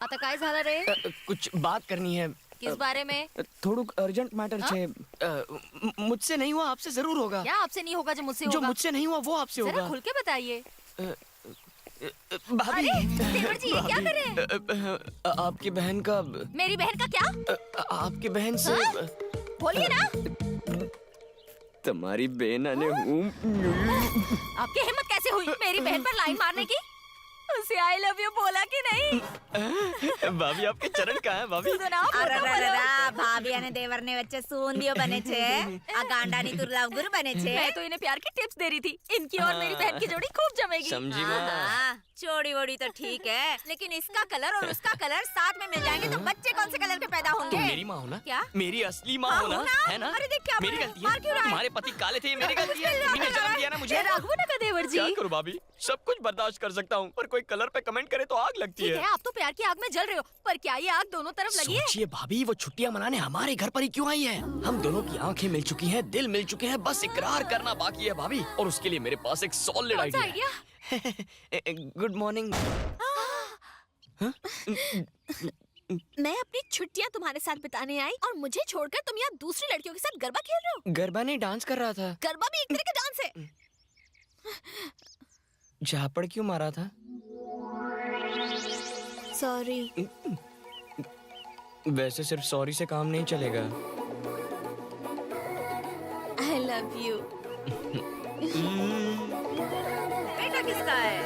आता काय झालं रे? कुछ बात करनी है। किस बारे में? થોડુંક अर्जेंट मैटर છે। मुझसे नहीं हुआ, आपसे जरूर होगा। क्या आपसे नहीं होगा जो मुझसे जो होगा? मुझसे नहीं हुआ वो आपसे जरा होगा। खुल के बताइए। भाभी, अरे देवर जी, ये क्या कर रहे हैं? आपकी बहन का, मेरी बहन का क्या? आपकी बहन से बोलिए ना। तुम्हारी बहन आने हूँ। आपकी हिम्मत कैसे हुई मेरी बहन पर लाइन मारने की? उसे आई लव यू बोला कि नहीं? ભાભી आपके चरण कहाँ है भाभी? ભાભી અને દેવરને વચ્ચે સુંદીઓ બને છે આ ગાંડાની તું લવગુરુ બને છે मैं तो इन्हें प्यार की टिप्स दे रही थी। इनकी और मेरी बहन की जोड़ी खूब जमेगी। समझी माँ। हाँ, चोड़ी वोड़ी तो ठीक है लेकिन इसका कलर और उसका कलर साथ में मिल जाएंगे तो बच्चे कौन से कलर के पैदा तुम होंगे? मेरी माँ हो ना? क्या? मेरी असली माँ हाँ, हो ना? हूँ ना? है ना? अरे देख क्या मेरी बोल रहा है? गलती मार क्यों है। रहा है? तुम्हारे पति काले थे, ये मेरी गलती है। तुमने जन्म दिया ना मुझे। राघव ना का देवर जी। क्या करूँ भाभी? सब कुछ बर्दाश्त कर सकता हूँ, पर कोई कलर पे कमेंट करे तो आग लगती ठीक है। है, आप तो प्यार की आग में जल रहे हो, पर क्या ये आग दोनों तरफ लगी है? सोचिए भाभी, वो छुट्टियां मनाने हमारे घर पर ही क्यों आई है? हम दोनों की आंखें मिल चुकी हैं, दिल मिल चुके हैं, बस इकरार करना बाकी है भाभी। और उसके लिए मेरे पास एक सॉलिड कौन सा आइडिया है। Good morning. मैं अपनी छुट्टियां तुम्हारे साथ बिताने आई और मुझे छोड़कर तुम यहाँ दूसरी लड़कियों के साथ गरबा खेल रहे हो? गरबा नहीं, डांस कर रहा था। गरबा भी एक तरह का डांस है। झापड़ क्यों मारा था? सॉरी। वैसे सिर्फ सॉरी से काम नहीं चलेगा। I love you. बेटा किसका है?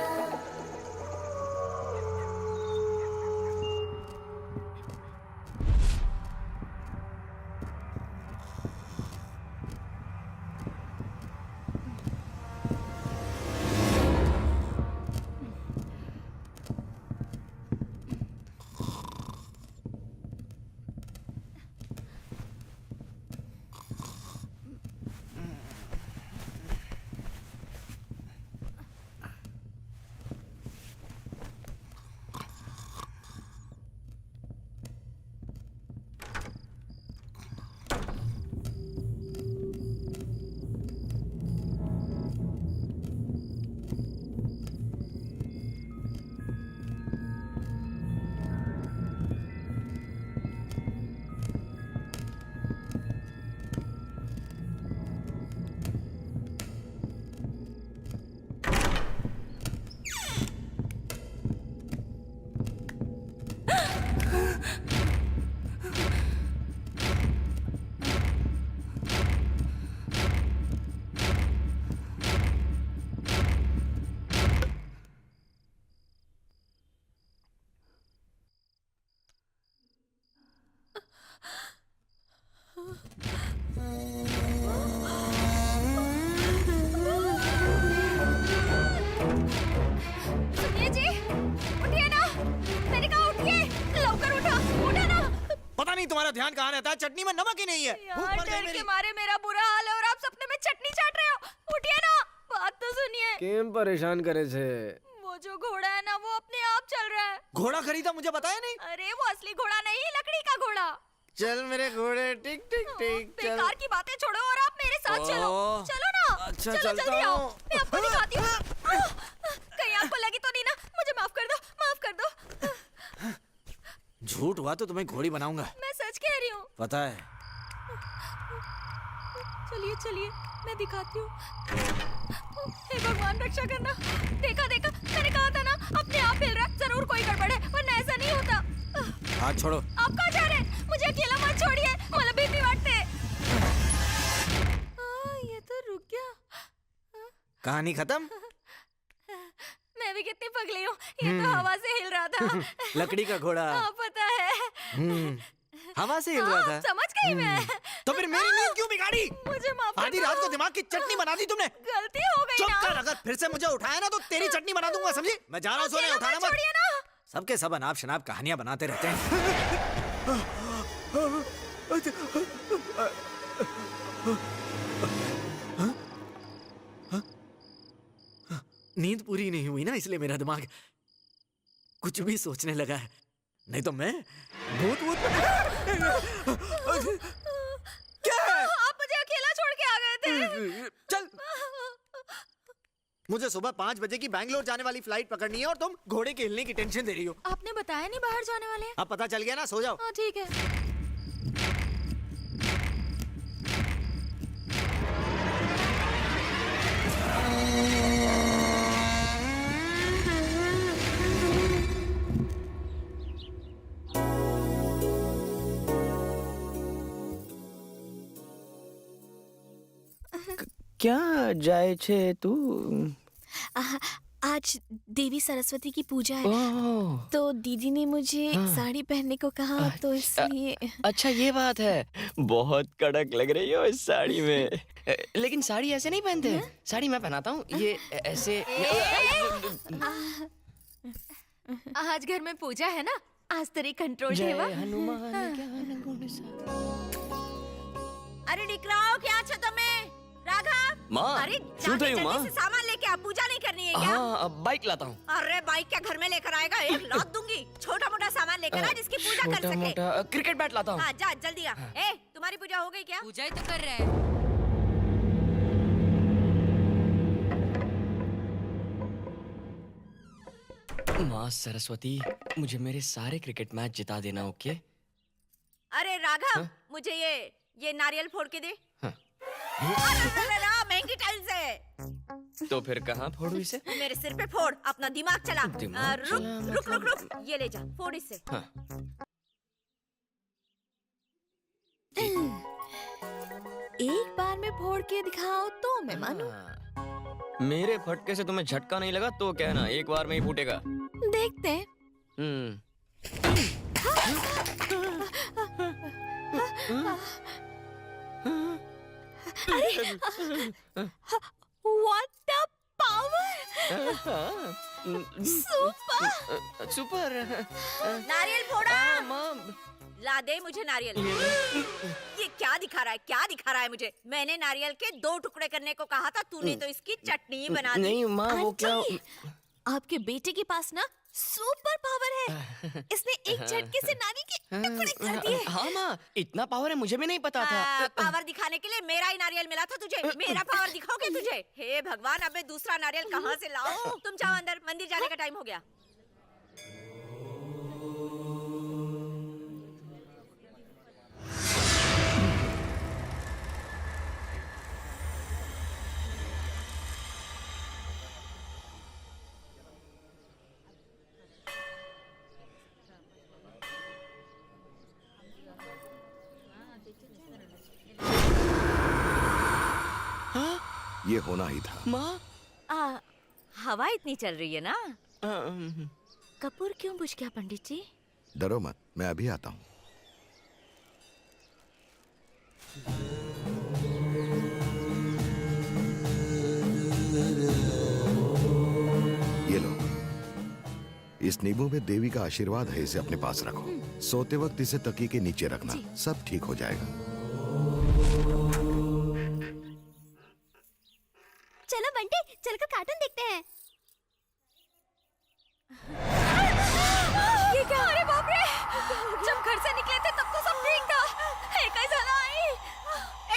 सुनिए जी, उठिए ना। मैंने कहा उठिए, लवकर उठो, उठो ना। पता नहीं तुम्हारा ध्यान कहाँ रहता है, चटनी में नमक ही नहीं है। भूख यार मर गई डर मेरी। के मारे मेरा बुरा हाल है और आप सपने में चटनी चाट रहे हो। उठिए ना, बात तो सुनिए। કેમ પરેશાન કરે છે? वो जो घोड़ा है ना, वो अपने आप चल रहा है। घोड़ा खरीदा मुझे बताया नहीं। अरे वो असली घोड़ा नहीं, लकड़ी का घोड़ा। चल मेरे घोड़े, टिक टिक टिक चल। बेकार की बातें छोड़ो और आप मेरे साथ चलो। ओह, चलो ना। अच्छा, चलो चलता जल्दी आओ, हूँ। मैं आपको दिखाती हूँ। कहीं आपको लगी तो नहीं ना? मुझे माफ कर दो, माफ कर दो। झूठ हुआ तो तुम्हें घोड़ी बनाऊंगा। मैं सच कह रही हूँ। पता है। चलिए चलिए, मैं दिखाती हूँ। हे भगवान रक्षा करना। देखा देखा, मैंने कहा था ना, अपने आप हिल रहा है। जरूर कोई गड़बड़ है, वरना ऐसा नहीं होता। हाथ छोड़ो। आप कहाँ जा रहे हैं? मुझे अकेला मत छोड़िए, मला भीती वाटते। ये तो रुक गया। कहानी खत्म। मैं भी कितनी पगली हूँ, ये तो हवा से हिल रहा था। लकड़ी का घोड़ा। हाँ पता है। हवा से हिल रहा हाँ, था। समझ गई मैं। तो फिर मेरी नींद क्यों बिगाड़ी? मुझे माफ कर आधी दो। रात को दिमाग की चटनी बना दी तुमने। गलती हो गई चुप ना। कर, अगर फिर से मुझे उठाया ना तो तेरी चटनी बना दूंगा, समझी? मैं जा रहा हूँ सोने, अकेला उठाना मत मत। छोड़िए ना। सबके सब अनाप शनाप कहानियां बनाते रहते हैं। नींद पूरी नहीं हुई ना, इसलिए मेरा दिमाग कुछ भी सोचने लगा है। नहीं तो मैं भूत भूत क्या है? आप मुझे अकेला छोड़ के आ गए थे। चल, मुझे सुबह 5 बजे की बैंगलोर जाने वाली फ्लाइट पकड़नी है और तुम घोड़े के हिलने की टेंशन दे रही हो। आपने बताया नहीं बाहर जाने वाले हैं। अब पता चल गया ना, सो जाओ। हाँ ठीक है। क्या जाए छे तू? आज देवी सरस्वती की पूजा है, ओह, तो दीदी ने मुझे हाँ। साड़ी पहनने को कहा, तो इसलिए अच्छा ये बात है। बहुत कड़क लग रही हो इस साड़ी में। लेकिन साड़ी ऐसे नहीं पहनते। साड़ी मैं पहनाता हूँ, ये ऐसे। आज घर में पूजा है ना, आज तेरी कंट्रोल जय ठेवा। हनुमान ज्ञान गुण अरे निकलाओ, क्या छो તમે? राघव, माँ, अरे શું जाके થયું, जल्दी माँ? से सामान लेके आ, पूजा नहीं करनी है क्या? हाँ, अब बाइक लाता हूँ। अरे बाइक क्या घर में लेकर आएगा? एक लात दूंगी। छोटा मोटा सामान लेकर आ जिसकी पूजा कर छोटा सके। मोटा क्रिकेट बैट लाता हूँ। हाँ जा जल्दी आ। ए तुम्हारी पूजा हो गई क्या? पूजा ही तो कर रहे हैं। माँ सरस्वती, मुझे मेरे सारे क्रिकेट मैच जिता देना, ओके? अरे राघव, हाँ? मुझे ये नारियल फोड़ के दे। हाँ। अरे महंगी टाइल्स है। तो फिर कहाँ फोड़ू इसे? मेरे सिर पे फोड़, अपना दिमाग चला। दिमाग रुक चला, रुक रुक मतलब- रुक, ये ले जा, फोड़ इससे। हाँ। एक बार में फोड़ के दिखाओ तो मैं मानूं। हाँ। मेरे फटके से तुम्हें झटका नहीं लगा तो कहना, एक बार में ही फूटेगा। देखते हैं। हम्म। What the power! Super! Super. नारियल फोड़ा। माँ, ला दे मुझे नारियल। ये क्या दिखा रहा है, क्या दिखा रहा है मुझे? मैंने नारियल के 2 टुकड़े करने को कहा था, तूने तो इसकी चटनी बना दी। नहीं माँ, वो क्या? आंटी, आपके बेटे के पास ना सुपर पावर है। इसने एक झटके से नानी के टुकड़े कर दिए। हाँ माँ, इतना पावर है मुझे भी नहीं पता था। पावर दिखाने के लिए मेरा ही नारियल मिला था तुझे। मेरा पावर दिखाओगे तुझे? हे भगवान, अबे दूसरा नारियल कहाँ से लाऊं? तुम जाओ अंदर, मंदिर जाने का टाइम हो गया। ये होना ही था। माँ, हवा इतनी चल रही है ना। अम, कपूर क्यों बुझ गया पंडित जी? डरो मत, मैं अभी आता हूँ। ये लो, इस नींबू में देवी का आशीर्वाद है, इसे अपने पास रखो। सोते वक्त इसे तकिए के नीचे रखना, सब ठीक हो जाएगा। चलो बंटी, चलकर कार्टून देखते हैं। ये क्या? अरे बाप रे! जब घर से निकले थे तब तो सब ठीक था। हे कैसा लाई?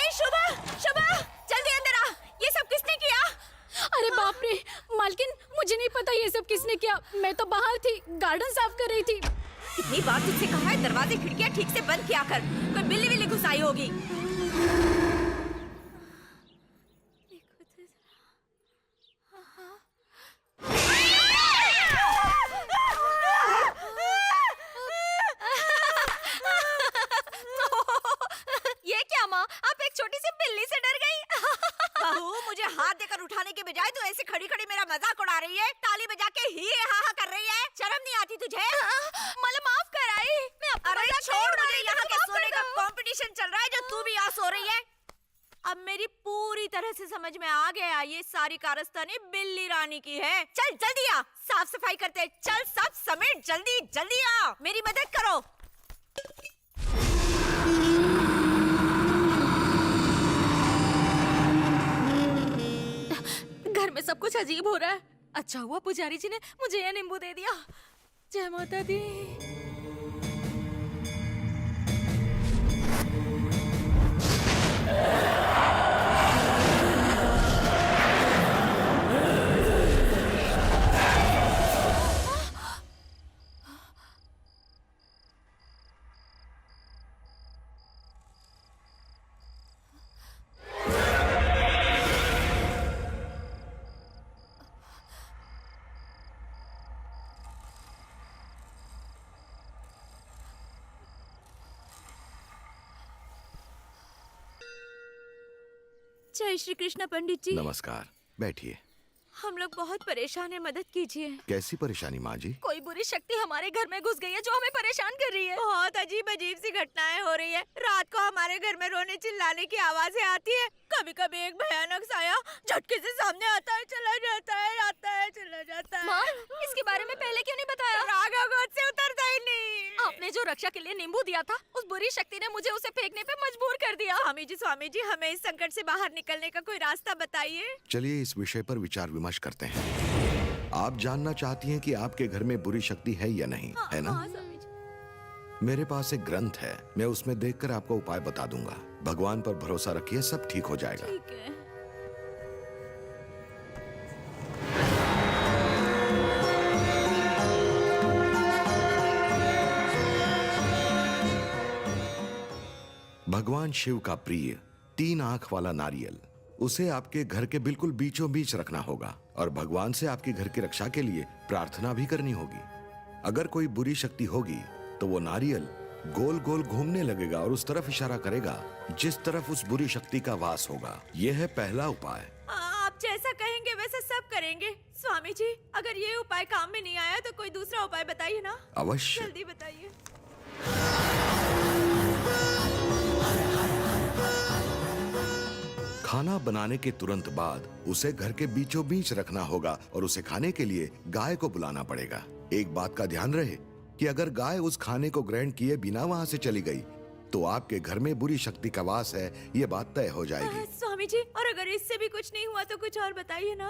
ए शुभा, शुभा, जल्दी अंदर आ। ये सब किसने किया? अरे बाप रे मालकिन, मुझे नहीं पता ये सब किसने किया। मैं तो बाहर थी, गार्डन साफ कर रही थी। कितनी बार तुझसे कहा है दरवाजे खिड़कियां ठीक से बंद किया कर, कोई बिल्ली विल्ली घुस आई होगी। ये क्या माँ? आप एक छोटी सी बिल्ली से डर गई? बहू, मुझे हाथ देकर उठाने के बजाय तू ऐसे खड़ी खड़ी मेरा मजाक उड़ा रही है, ताली बजा के ही हा हा कर रही है। शर्म नहीं आती तुझे? मला माफ कर आई। मैं आपको अरे मजाक छोड़, नहीं उड़ा मुझे रही थी, यहाँ के माफ सोने कर का दो। कंपटीशन चल रहा है जो तू भी यहाँ सो रही है। अब मेरी पूरी तरह से समझ में आ गया, ये सारी कारस्तानी बिल्ली रानी की है। चल जल्दी आ, साफ सफाई करते। चल सब समेट, जल्दी जल्दी आ, मेरी मदद करो। घर में सब कुछ अजीब हो रहा है। अच्छा हुआ पुजारी जी ने मुझे ये नींबू दे दिया। जय माता दी। जय श्री कृष्ण पंडित जी। नमस्कार, बैठिए। हम लोग बहुत परेशान हैं, मदद कीजिए। कैसी परेशानी माँ जी? कोई बुरी शक्ति हमारे घर में घुस गई है जो हमें परेशान कर रही है। बहुत अजीब अजीब सी घटनाएं हो रही है। रात को हमारे घर में रोने चिल्लाने की आवाजें आती है। कभी कभी एक भयानक साया झटके से सामने आता है, चला जाता है, आता है, चला जाता है। माँ, इसके बारे में पहले क्यों नहीं बताया? रागा गोद से उतरता ही नहीं। आपने जो रक्षा के लिए नींबू दिया था, उस बुरी शक्ति ने मुझे उसे फेंकने पे मजबूर कर दिया। स्वामी जी, हमें इस संकट से बाहर निकलने का कोई रास्ता बताइए। चलिए इस विषय पर विचार विमर्श करते हैं। आप जानना चाहती हैं कि आपके घर में बुरी शक्ति है या नहीं, है ना? हाँ, स्वामी जी। मेरे पास एक ग्रंथ है, मैं उसमें देखकर आपको उपाय बता दूंगा। भगवान पर भरोसा रखिए, सब ठीक हो जाएगा। ठीक है। भगवान शिव का प्रिय 3 आंख वाला नारियल, उसे आपके घर के बिल्कुल बीचों बीच रखना होगा और भगवान से आपके घर की रक्षा के लिए प्रार्थना भी करनी होगी। अगर कोई बुरी शक्ति होगी तो वो नारियल गोल गोल घूमने लगेगा और उस तरफ इशारा करेगा जिस तरफ उस बुरी शक्ति का वास होगा। यह है पहला उपाय। आप जैसा कहेंगे वैसा सब करेंगे। स्वामी जी, अगर ये उपाय काम में नहीं आया तो कोई दूसरा उपाय बताइए ना। अवश्य। जल्दी बताइए। खाना बनाने के तुरंत बाद उसे घर के बीचों बीच रखना होगा और उसे खाने के लिए गाय को बुलाना पड़ेगा। एक बात का ध्यान रहे कि अगर गाय उस खाने को ग्रहण किए बिना वहां से चली गई तो आपके घर में बुरी शक्ति का वास है, ये बात तय हो जाएगी। स्वामी जी, और अगर इससे भी कुछ नहीं हुआ तो कुछ और बताइए ना।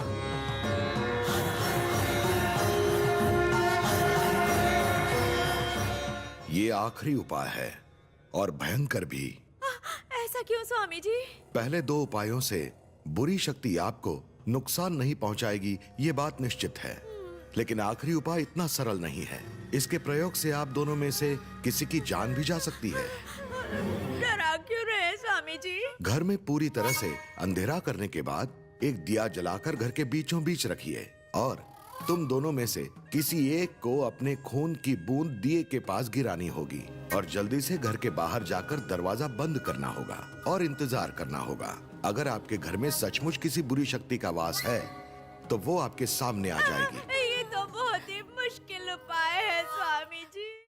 ये आखिरी उपाय है और भयंकर भी। ऐसा क्यों स्वामी जी? पहले 2 उपायों से बुरी शक्ति आपको नुकसान नहीं पहुंचाएगी, ये बात निश्चित है। लेकिन आखिरी उपाय इतना सरल नहीं है। इसके प्रयोग से आप दोनों में से किसी की जान भी जा सकती है। डरा क्यों रहे स्वामी जी? घर में पूरी तरह से अंधेरा करने के बाद एक दिया जलाकर घर के बीचों बीच रखिए और तुम दोनों में से किसी एक को अपने खून की बूंद दिए के पास गिरानी होगी और जल्दी से घर के बाहर जाकर दरवाजा बंद करना होगा और इंतजार करना होगा। अगर आपके घर में सचमुच किसी बुरी शक्ति का वास है तो वो आपके सामने आ जाएगी।